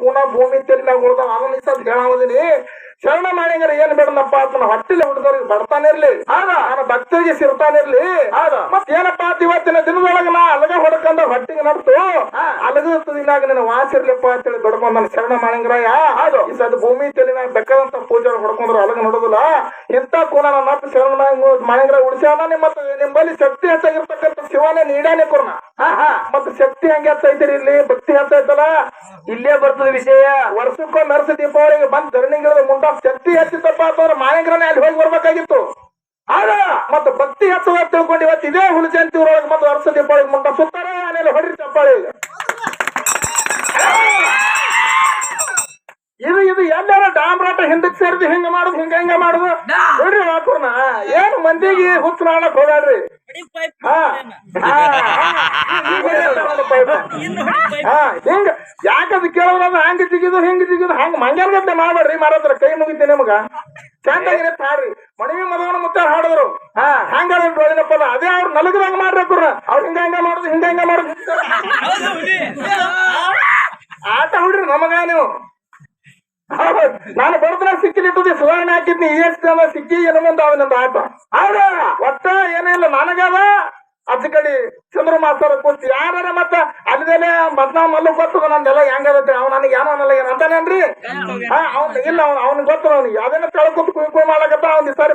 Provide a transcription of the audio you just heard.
ಕೂನ ಭೂಮಿ ತೆಲಿ ಮ್ಯಾಗ ಉಳ್ದ ಅದನ್ನ ಈ ಸದ್ ಹೇಳಾವದಿನಿ. ಶರಣ ಮಾಡಿಂಗ್ರ ಏನ್ ಬೇಡನಪ್ಪ ಅದನ್ನ ಹೊಟ್ಟಿಲೆ ಹುಡುಗರಿಗೆ ಬಡ್ತಾನೆ ಇರ್ಲಿ, ನನ್ನ ಭಕ್ತರಿಗೆ ಸಿರ್ತಾನಿರ್ಲಿ. ಮತ್ ಏನಪ್ಪಾ ಇವತ್ತಿನ ದಿನದೊಳಗ ನಾ ಅಲಗ ಹೊಡ್ಕೊಂಡ ಹೊಟ್ಟಿಗೆ ನಡ್ತು ಅಲಗದಾಗ ನಿನ್ನ ವಾಸಿರ್ಲಿಪ್ಪ ಅಂತೇಳಿ ಬಡ್ಕೊಂಡ್ ನನ್ನ ಶರಣ ಮಾಡಿಂಗ್ರಾಯ. ಈ ಸದ್ ಭೂಮಿ ತೆಲಿ ಮ್ಯಾಗ ಬೇಕಾದಂತ ಪೂಜೆ ಹೊಡ್ಕೊಂಡ್ರು ಅಲಗ ನೋಡುದಿಲ್ಲ. ಇಂತ ಕೂನ ನನ್ನ ಶರಣ ಮಾಡಿಂಗ್ರ ಉಳಿಸ್ಯಾನ. ನಿಮ್ಮಲ್ಲಿ ಶಕ್ತಿ ಹೆಚ್ಚಾಗಿರ್ತಕ್ಕಂಥ ಶಿವನೇ ನೀಡಾನೆ ಕೊರ್ನ. ಮತ್ತ ಶಕ್ತಿ ಹಂಗೆ ಹೆಚ್ಚೈತಿರಿ, ಇಲ್ಲಿ ಭಕ್ತಿ ಹೆಚ್ಚೈತಲ್ಲ ಇಲ್ಲೇ ಬರ್ತದ ವಿಷಯ. ವರ್ಷಕ್ಕೊಂದ್ ನರ್ಸ ದೀಪಾವಳಿಗೆ ಬಂದ್ ಧರಣಿಗಿರದ ಮುಂಡ ಶಕ್ತಿ ಹೆಚ್ಚಿತ್ತಪ್ಪ ಅಂತಂದ್ರೆ ಮಾಯಂಗ್ರನೇ ಅಲ್ಲಿ ಹೋಗಿ ಬರ್ಬೇಕಾಗಿತ್ತು. ಆಗ ಮತ್ತ ಭಕ್ತಿ ಹೆಚ್ಚದ ತಿಳ್ಕೊಂಡು ಇವತ್ತು ಇದೇ ಹುಲಿ ಜಯಂತಿ ಊರೊಳಗೆ ಬಂದು ವರ್ಷ ದೀಪಾವಳಿಗೆ ಮುಂಡ ಸುತ್ತಾರೆ ಆಮೇಲೆ ಹೊಡ್ರಿ ಚಪ್ಪಾಳಿ. ಇದು ಎಲ್ಲಾರ ಡಾಮ್ರಾಟ ಹಿಂದಕ್ ಸೇರಿದು ಹಿಂಗ ಮಾಡುದು ಹಿಂಗ ಮಾಡುದು ನೋಡ್ರಿ ಹಾಕೋರ್ನ. ಏನು ಮಂದಿಗೆ ಹುಚ್ಚು ನಾಳಕ್ ಹೋಗಾಡ್ರಿ. ಹಿಂಗ ಯಾಕದ್ ಕೇಳೋದ್ರ ಹಂಗ ಜಿಗಿದು ಹಿಂಗ ಜಿಗಿದು ಹಂಗ ಮಂಗಲ್ಗತ್ತೆ ಮಾಡ್ಬೇಡ್ರಿ. ಮಾರದ್ರ ಕೈ ಮುಗಿತಿ ನಿಮಗ ಚಂದಾಗಿ ಹಾಡ್ರಿ. ಮನವಿ ಮದವನ ಮುತ್ತ ಹಾಡಿದ್ರು ಹಂಗ ಪದ ಅದೇ ಅವ್ರು ನಲಗದಂಗ ಮಾಡ್ರಿ. ಅವ್ರು ಹಿಂಗ ಮಾಡುದು ಹಿಂಗ ಮಾಡುದು ಆಟ ಹುಡ್ರಿ ನಮಗ. ನೀವು ನಾನು ಬಡತನ ಸಿಕ್ಕಿಲಿಟ್ಟದಿ ಸುಧಾರಣೆ ಹಾಕಿದ್ನಿ. ಎಷ್ಟು ಜನ ಸಿಕ್ಕಿ ಏನು ಮುಂದೆ ಅವನೊಂದು ಆಟ ಆಗ ಒಟ್ಟ ಏನಿಲ್ಲ ನನಗದ ಅಜ್ಜ ಕಡೆ ಚಂದ್ರ ಮಾಸ್ತರ ಕೂತಿ ಯಾರ ಮತ್ತ ಅಲ್ಲಿದೆಲೆ ಬದ್ನಾ ಮಲ್ಲು ಗೊತ್ತದ ನಂದೆಲ್ಲ ಹೆಂಗದತ್ತೆ. ಅವ್ ನನಗೆ ಏನೋ ಅನ್ನಲ್ಲ ಏನ್ ಅಂತಾನೇನ್ರಿ. ಅವ್ನ ಇಲ್ಲ ಅವ್ನಿಗೆ ಗೊತ್ತದ. ಅವ್ನಿಗೆ ಅದನ್ನ ಕಳ್ಕೊತ್ ಕುಯ್ ಮಾಡಕತ್ತ ಅವ್ನ ಸರಿ